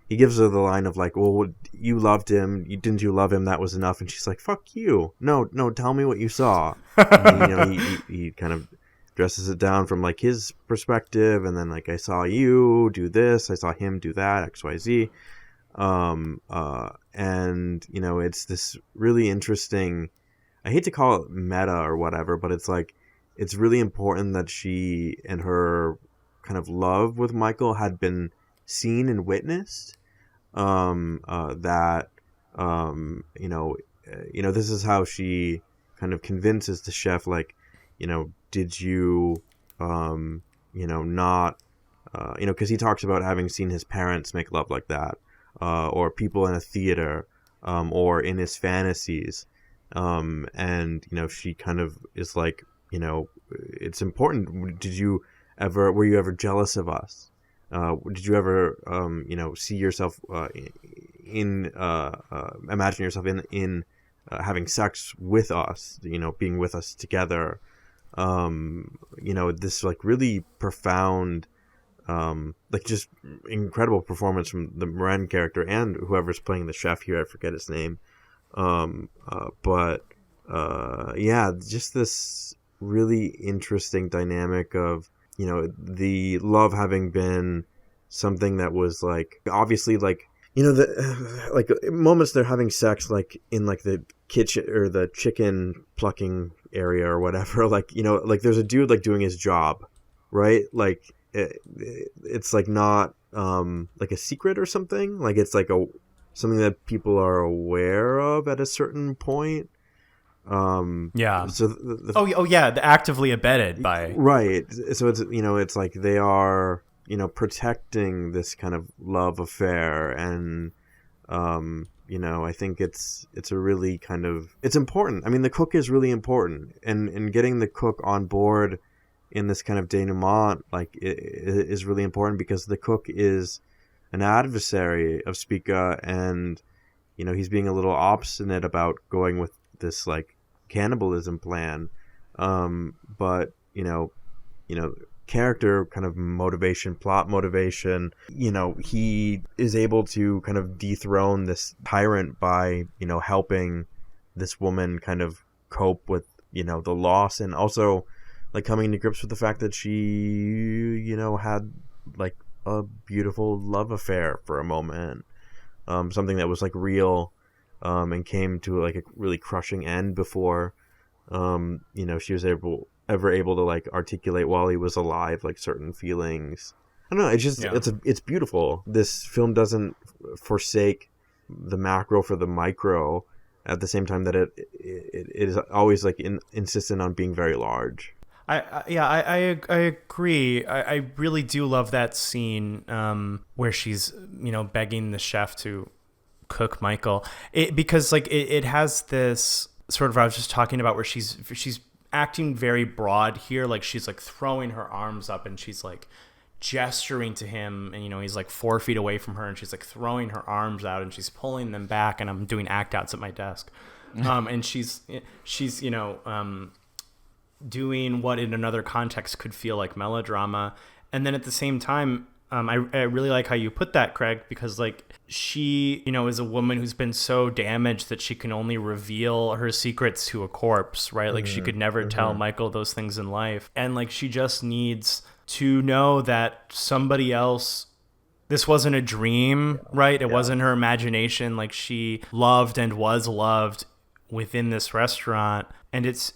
He gives her the line of like, well, you loved him. Didn't you love him? That was enough. And she's like, fuck you. No, tell me what you saw. And, he kind of dresses it down from like his perspective. And then like, I saw you do this. I saw him do that, X, Y, Z. And, it's this really interesting... I hate to call it meta or whatever, but it's like, it's really important that she and her kind of love with Michael had been seen and witnessed. That this is how she kind of convinces the chef, like, did you not because he talks about having seen his parents make love like that, or people in a theater, or in his fantasies, and she kind of is like, it's important. Were you ever jealous of us? Did you ever, see yourself imagine yourself in having sex with us? Being with us together. This like really profound, like just incredible performance from the Mirren character and whoever's playing the chef here. I forget his name. Just this really interesting dynamic of, the love having been something that was like, obviously like, you know, the like moments they're having sex, like in like the kitchen or the chicken plucking area or whatever. Like, you know, like there's a dude like doing his job, right? Like it's like not like a secret or something. Like it's like something that people are aware of at a certain point. Yeah. So oh yeah, the actively abetted by. right. So it's, you know, it's like they are, you know, protecting this kind of love affair, and you know, I think it's a really kind of, it's important. I mean, the cook is really important, and getting the cook on board in this kind of denouement, like, is really important, because the cook is an adversary of Spica, and, you know, he's being a little obstinate about going with this like cannibalism plan, but you know, character kind of motivation, plot motivation, you know, he is able to kind of dethrone this tyrant by, you know, helping this woman kind of cope with, you know, the loss, and also like coming to grips with the fact that she, you know, had like a beautiful love affair for a moment, something that was like real, and came to like a really crushing end before, you know, she was ever able to like articulate while he was alive like certain feelings. I don't know, it's just it's beautiful. This film doesn't forsake the macro for the micro, at the same time that it is always like insistent on being very large. I agree. I really do love that scene where she's, you know, begging the chef to cook Michael, because like it has this sort of, I was just talking about, where she's acting very broad here, like she's like throwing her arms up and she's like gesturing to him, and, you know, he's like 4 feet away from her and she's like throwing her arms out and she's pulling them back, and I'm doing act outs at my desk, and she's you know, doing what in another context could feel like melodrama. And then at the same time, I really like how you put that, Craig, because like she, you know, is a woman who's been so damaged that she can only reveal her secrets to a corpse, right? Like she could never tell Michael those things in life. And like she just needs to know that somebody else, this wasn't a dream, right? It wasn't her imagination. Like she loved and was loved within this restaurant. And it's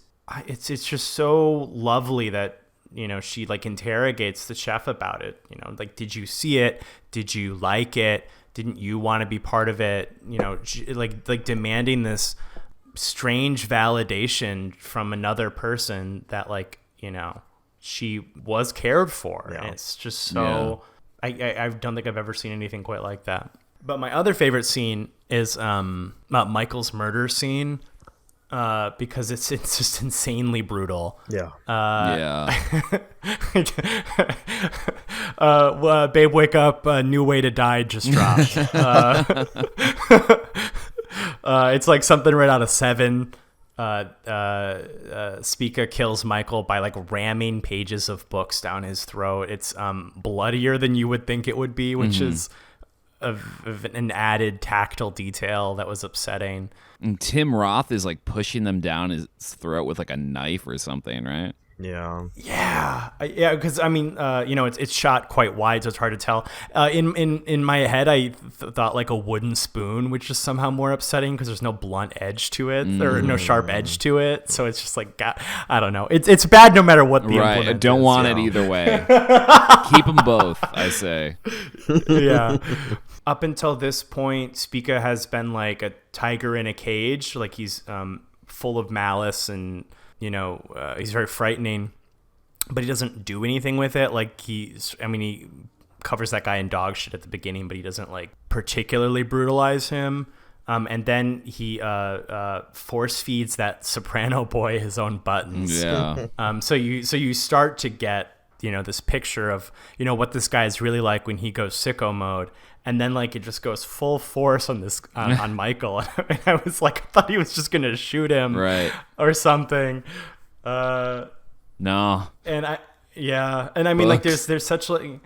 just so lovely that, you know, she like interrogates the chef about it, you know, like, did you see it? Did you like it? Didn't you want to be part of it? You know, like demanding this strange validation from another person that, like, you know, she was cared for. Yeah. And it's just so, I don't think I've ever seen anything quite like that. But my other favorite scene is Michael's murder scene. Because it's just insanely brutal. Yeah. Babe, wake up! New way to die just dropped. It's like something right out of Seven. Spica kills Michael by like ramming pages of books down his throat. It's bloodier than you would think it would be, which is of an added tactile detail that was upsetting. And Tim Roth is like pushing them down his throat with like a knife or something, right? Yeah. Because I mean, you know, it's shot quite wide, so it's hard to tell. In my head, I thought like a wooden spoon, which is somehow more upsetting because there's no blunt edge to it or no sharp edge to it. So it's just like, I don't know. It's bad no matter what the implement I don't is, want you it know? either way. Keep them both, I say. Yeah. Up until this point, Spica has been like a tiger in a cage. Like he's full of malice and, you know, he's very frightening, but he doesn't do anything with it. Like he covers that guy in dog shit at the beginning, but he doesn't like particularly brutalize him. And then he force feeds that soprano boy his own buttons. Yeah. So you start to get, you know, this picture of, you know, what this guy is really like when he goes sicko mode. And then like it just goes full force on this on Michael. And I was like, I thought he was just gonna shoot him, Right. or something. No. And I mean, like there's such like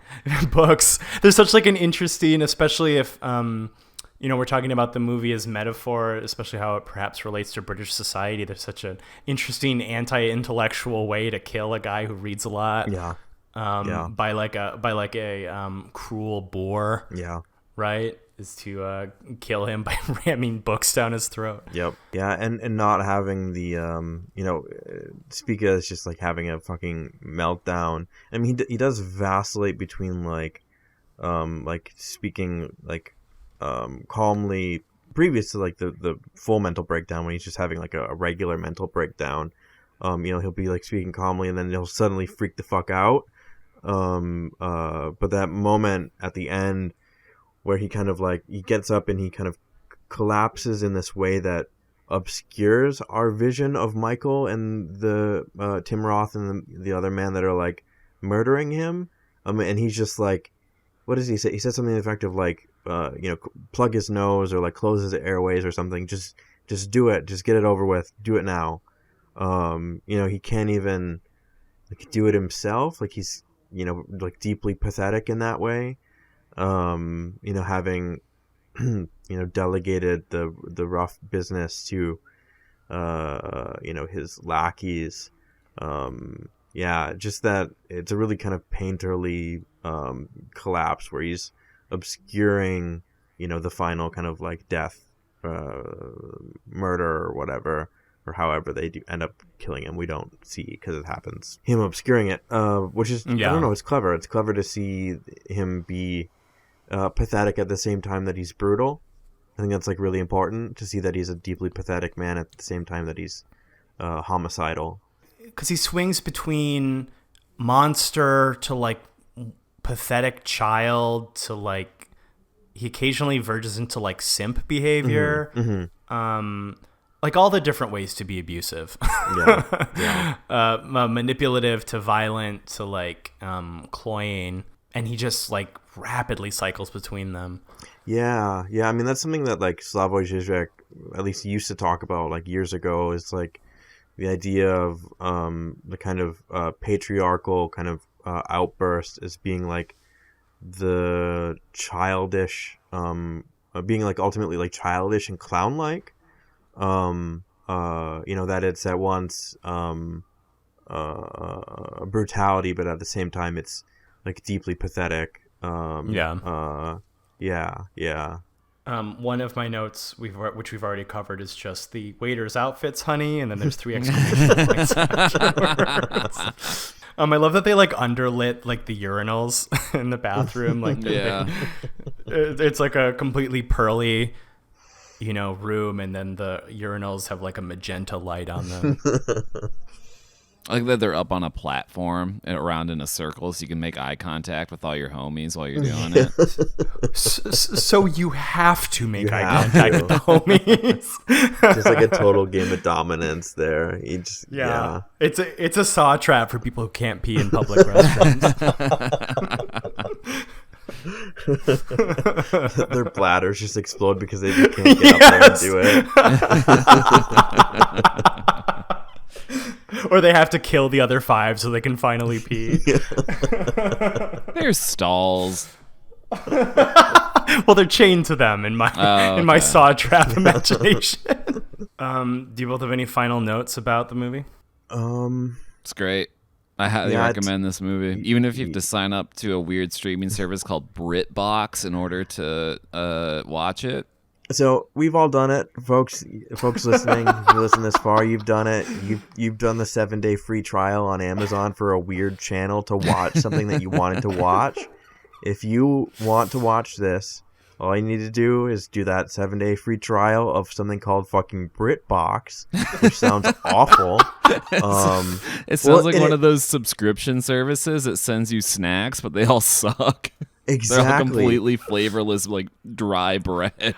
books. There's such like an interesting, especially if you know, we're talking about the movie as metaphor, especially how it perhaps relates to British society. There's such an interesting anti-intellectual way to kill a guy who reads a lot. Yeah. By like a cruel boar. Yeah. Right. kill him by ramming books down his throat. Yep. Yeah, and not having the Spica is just like having a fucking meltdown. I mean, he does vacillate between like speaking like calmly previous to like the full mental breakdown, when he's just having like a regular mental breakdown. He'll be like speaking calmly and then he'll suddenly freak the fuck out. But that moment at the end where he kind of like, he gets up and he kind of collapses in this way that obscures our vision of Michael and the Tim Roth and the other man that are like murdering him. And he's just like, what does he say? He says something to the effect of like, plug his nose or like close his airways or something. Just do it. Just get it over with. Do it now. He can't even like do it himself. Like he's, like deeply pathetic in that way. Having, delegated the rough business to, his lackeys. Just that it's a really kind of painterly collapse where he's obscuring, the final kind of like death, murder or whatever, or however they do end up killing him. We don't see because it happens. Him obscuring it, which is, I don't know, it's clever. It's clever to see him be pathetic at the same time that he's brutal. I think that's like really important to see that he's a deeply pathetic man at the same time that he's homicidal. Because he swings between monster to like pathetic child to like, he occasionally verges into like simp behavior. Mm-hmm. Like all the different ways to be abusive. Manipulative to violent to like cloying, and he just like rapidly cycles between them. Yeah. I mean, that's something that like Slavoj Žižek at least used to talk about like years ago, is like the idea of the kind of patriarchal kind of outburst as being like the childish, being like ultimately like childish and clown-like. That it's at once brutality, but at the same time it's like deeply pathetic. One of my notes which we've already covered is just the waiter's outfits, honey, and then there's 3 exclamation points afterwards. I love that they like underlit like the urinals in the bathroom. Like it's like a completely pearly, room, and then the urinals have like a magenta light on them. I like that they're up on a platform and around in a circle so you can make eye contact with all your homies while you're doing it. So you have to make eye contact with the homies. Just like a total game of dominance there. It's a saw trap for people who can't pee in public restrooms. Their bladders just explode because they just can't get up there and do it. Or they have to kill the other 5 so they can finally pee. There's stalls. Well, they're chained to them in my saw trap imagination. Do you both have any final notes about the movie? It's great. I highly recommend this movie, even if you have to sign up to a weird streaming service called BritBox in order to watch it. So we've all done it, folks listening. If you listen this far, you've done it. You've done the 7-day free trial on Amazon for a weird channel to watch something that you wanted to watch. If you want to watch this, all you need to do is do that 7-day free trial of something called fucking BritBox, which sounds awful. It sounds like one of those subscription services that sends you snacks, but they all suck. Exactly. They're all completely flavorless, like dry bread.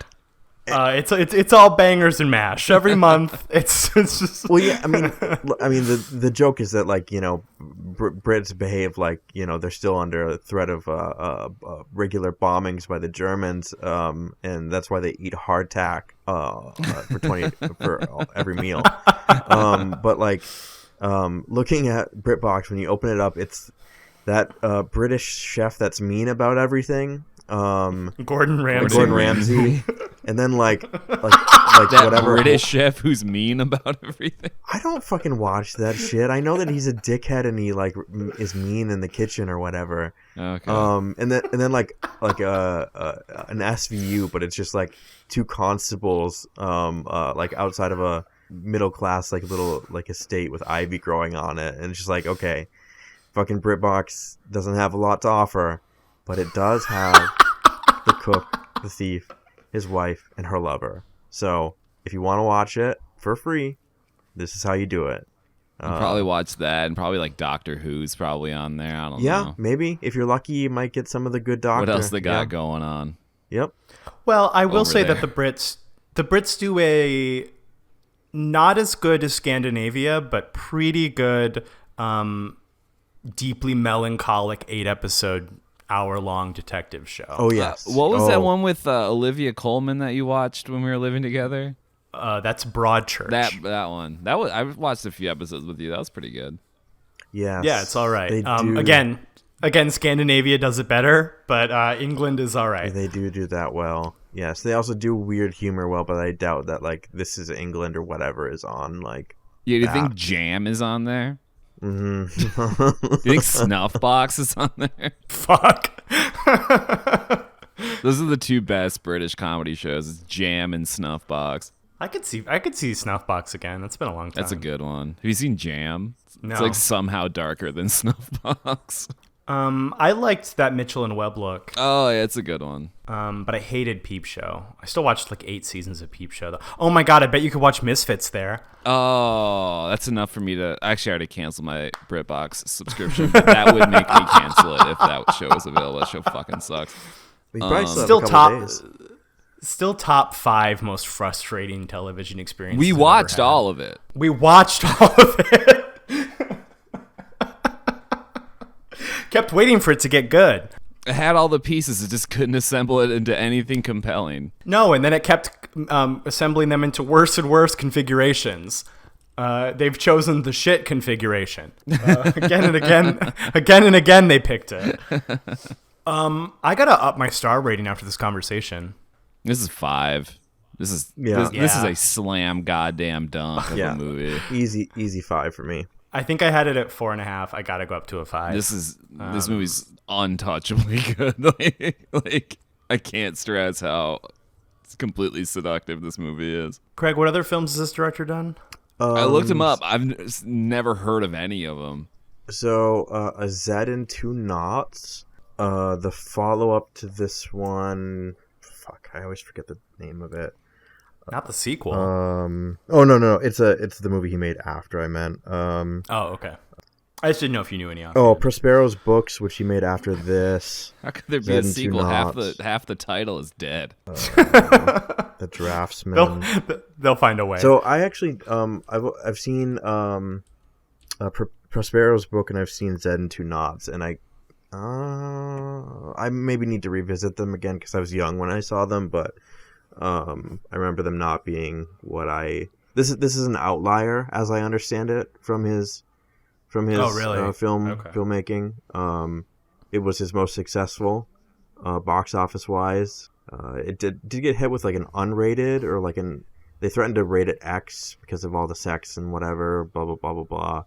It's all bangers and mash every month. It's just I mean the joke is that like Brits behave like they're still under a threat of regular bombings by the Germans, and that's why they eat hardtack for every meal. But like looking at BritBox, when you open it up, it's that British chef that's mean about everything. Gordon Ramsay. And then like That whatever British chef who's mean about everything. I don't fucking watch that shit. I know that he's a dickhead and he like is mean in the kitchen or whatever. Okay. And then like an SVU, but it's just like two constables like outside of a middle class like little like estate with ivy growing on it, and it's just like, okay, fucking BritBox doesn't have a lot to offer, but it does have the cook, the thief, his wife, and her lover. So if you want to watch it for free, this is how you do it. I'll probably watch that, and probably like Doctor Who's probably on there. I don't know. Yeah, maybe. If you're lucky, you might get some of the good Doctor. What else they got Yeah. going on? Yep. Well, I will Over say there. that the Brits do a not as good as Scandinavia, but pretty good, deeply melancholic 8-episode, hour-long detective show. Oh, yes. What was that Oh. one with Olivia Colman that you watched when we were living together? That's Broadchurch. That one. I watched a few episodes with you. That was pretty good. Yes. Yeah, it's all right. They do. Again, Scandinavia does it better, but England is all right. They do that well. Yes, they also do weird humor well, but I doubt that like This Is England or whatever is on like. Yeah, do you think that. Jam is on there? Mm-hmm. Do you think Snuffbox is on there? Fuck. Those are the two best British comedy shows. It's Jam and Snuffbox. I could see Snuffbox again. That's been a long time. That's a good one. Have you seen Jam? No. It's like somehow darker than Snuffbox. I liked that Mitchell and Webb look, Oh, yeah, it's a good one. but I hated Peep Show. I still watched like 8 seasons of Peep Show though. Oh my god, I bet you could watch Misfits there. Oh, that's enough for me to... Actually, I already canceled my BritBox subscription, but that would make me cancel it if that show was available. That show fucking sucks. We probably still have Still a couple top, days. still top 5 most frustrating television experiences. We I've ever watched had. all of it. We watched all of it. Kept waiting for it to get good. It had all the pieces. It just couldn't assemble it into anything compelling. No, and then it kept assembling them into worse and worse configurations. They've chosen the shit configuration. Again and again they picked it. I gotta up my star rating after this conversation. This is 5. This is Yeah. this is Yeah. a slam goddamn dunk of Yeah. a movie. Easy 5 for me. I think I had it at 4.5. I gotta go up to a 5. This movie's untouchably good. like I can't stress how completely seductive this movie is. Craig, what other films has this director done? I looked him up. I've never heard of any of them. So a Z and 2 Knots. The follow up to this one. Fuck, I always forget the name of it. Not the sequel. Oh no, it's the movie he made after. I meant. Oh, okay. I just didn't know if you knew any off. Oh, Prospero's Books, which he made after this. How could there be Z a and 2 sequel? Knots. Half the title is dead. The Draftsman. They'll find a way. So I actually I've seen Prospero's Book, and I've seen Z and 2 Knots, and I maybe need to revisit them again because I was young when I saw them, but I remember them not being what I. This is an outlier, as I understand it, from his Oh, really? filmmaking. It was his most successful, box office wise. It did get hit with like an unrated or like they threatened to rate it X because of all the sex and whatever, blah blah blah blah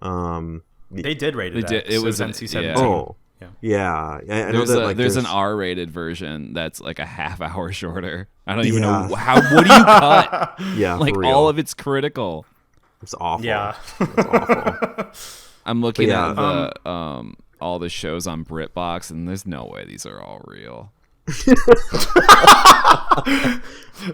blah. They did rate it. They did. X. It was NC-17. yeah. Oh. Yeah. Yeah, I know There's that an R-rated version that's like a half hour shorter. I don't even Yeah. know how. What do you cut? Yeah, Like for real. all of it's critical. It's awful. Yeah. It's awful. I'm looking yeah, at the all the shows on BritBox, and there's no way these are all real.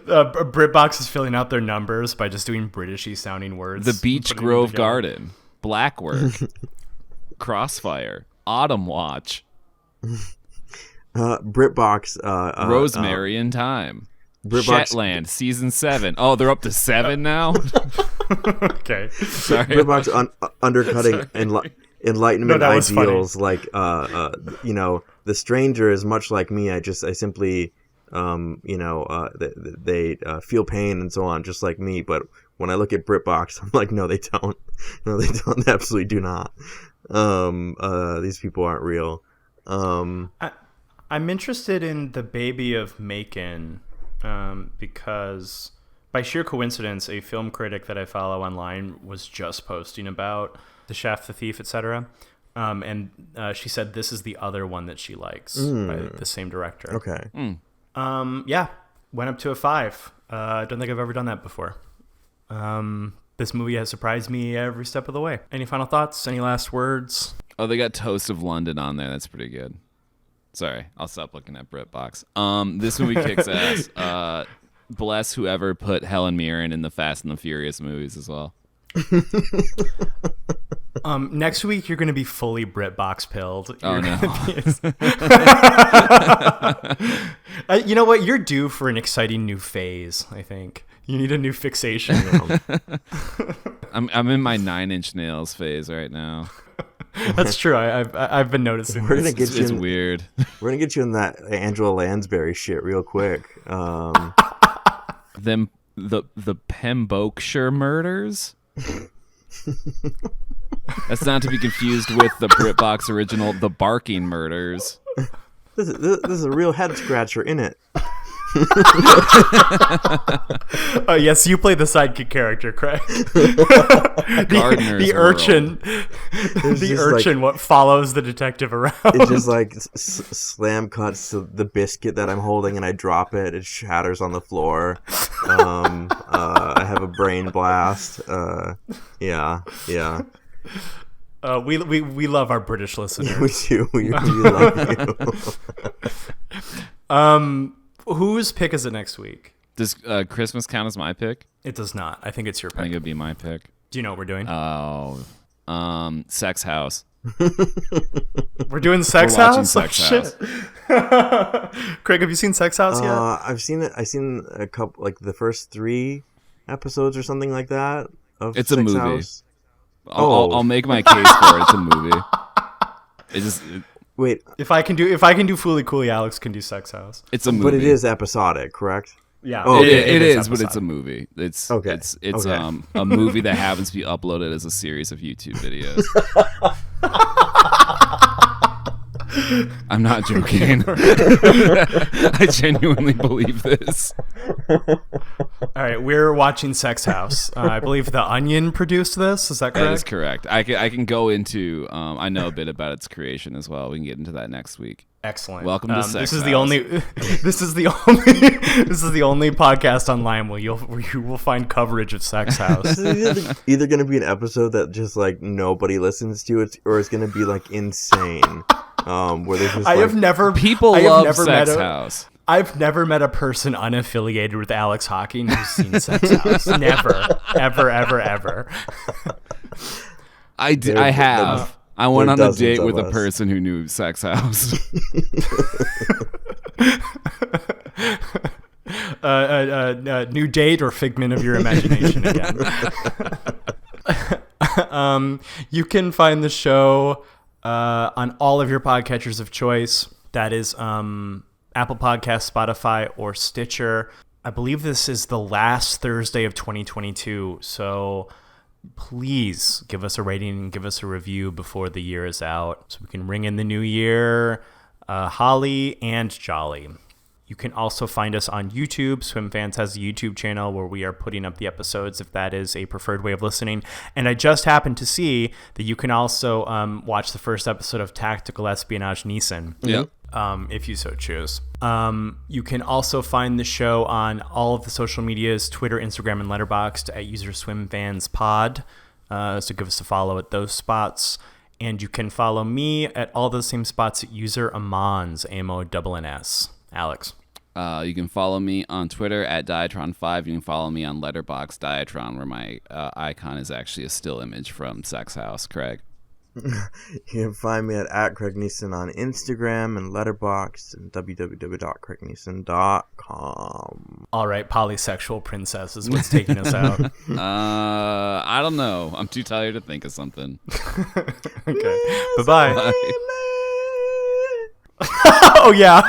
BritBox is filling out their numbers by just doing Britishy sounding words. The Beach putting them Grove together. Garden, Blackwork, Crossfire, Autumn Watch, BritBox. Rosemary in Time, BritBox. Shetland Season 7. Oh, they're up to 7 now. Okay. Sorry. BritBox undercutting enlightenment No, that was ideals. Like, the stranger is much like me. I simply, they feel pain and so on, just like me. But when I look at BritBox, I'm like, no, they don't. No, they don't. They absolutely do not. These people aren't real. I'm interested in the Baby of Macon because by sheer coincidence, a film critic that I follow online was just posting about The Shaft, The Thief, etc. And she said this is the other one that she likes by the same director. Okay. Yeah, went up to a 5. I don't think I've ever done that before. This movie has surprised me every step of the way. Any final thoughts? Any last words? Oh, they got Toast of London on there. That's pretty good. Sorry, I'll stop looking at BritBox. This movie kicks ass. Bless whoever put Helen Mirren in the Fast and the Furious movies as well. Next week you're going to be fully BritBox pilled. Oh no! You know what? You're due for an exciting new phase. I think you need a new fixation. I'm in my 9 Inch Nails phase right now. That's true. I've been noticing. We're gonna get you. It's weird. We're gonna get you in that Angela Lansbury shit real quick. Them the Pembrokeshire murders. That's not to be confused with the BritBox original, The Barking Murders. This is a real head scratcher, innit? Oh yes, you play the sidekick character, Craig. Gardener's the World. urchin. The urchin. What follows the detective around? It just like slam cuts to the biscuit that I'm holding, and I drop it. It shatters on the floor. I have a brain blast. Yeah. We love our British listeners. We do. We love you. Whose pick is it next week? Does Christmas count as my pick? It does not. I think it's your I think pick. it'd be my pick. Do you know what we're doing? Sex House. We're doing Sex We're watching House? Sex Shit. Craig, have you seen Sex House yet? I've seen it. I've seen a couple, like the first 3 episodes or something like that. Of It's a Sex movie. House. I'll make my case for it. It's a movie. Wait, If I can do Fooly Cooly, Alex can do Sex House. It's a movie. but it is episodic, correct? Yeah. Oh, okay. It is, episodic. but it's a movie. It's Okay. It's Okay. A movie that happens to be uploaded as a series of YouTube videos. I'm not joking. I genuinely believe this. All right, we're watching Sex House. I believe The Onion produced this. Is that correct? That is correct. I can go into. I know a bit about its creation as well. We can get into that next week. Excellent. Welcome to Sex This is House. the only. This is the only podcast online where you will find coverage of Sex House. This is either going to be an episode that just like nobody listens to it, or it's going to be like insane. Where they just People love Sex House. I've never met a person unaffiliated with Alex Hawking who's seen Sex House. Never, ever. I have. I went on a date with a us. person who knew Sex House. New date or figment of your imagination again. You can find the show on all of your podcatchers of choice. That is Apple Podcasts, Spotify, or Stitcher. I believe this is the last Thursday of 2022, so please give us a rating and give us a review before the year is out so we can ring in the new year holly and jolly. You can also find us on YouTube. Swimfans has a YouTube channel where we are putting up the episodes if that is a preferred way of listening. And I just happened to see that you can also watch the first episode of Tactical Espionage Neeson. Yep. If you so choose. You can also find the show on all of the social medias, Twitter, Instagram, and Letterboxd at user SwimFansPod. So give us a follow at those spots. And you can follow me at all those same spots at user Amons, AMONNS. Alex. You can follow me on Twitter at Diatron5. You can follow me on Letterboxd Diatron, where my icon is actually a still image from Sex House. Craig. You can find me at Craig Neeson on Instagram and Letterboxd and www.craigneeson.com. All right, polysexual princess is what's taking us out. I don't know. I'm too tired to think of something. Okay. Bye-bye. Bye. Oh, yeah.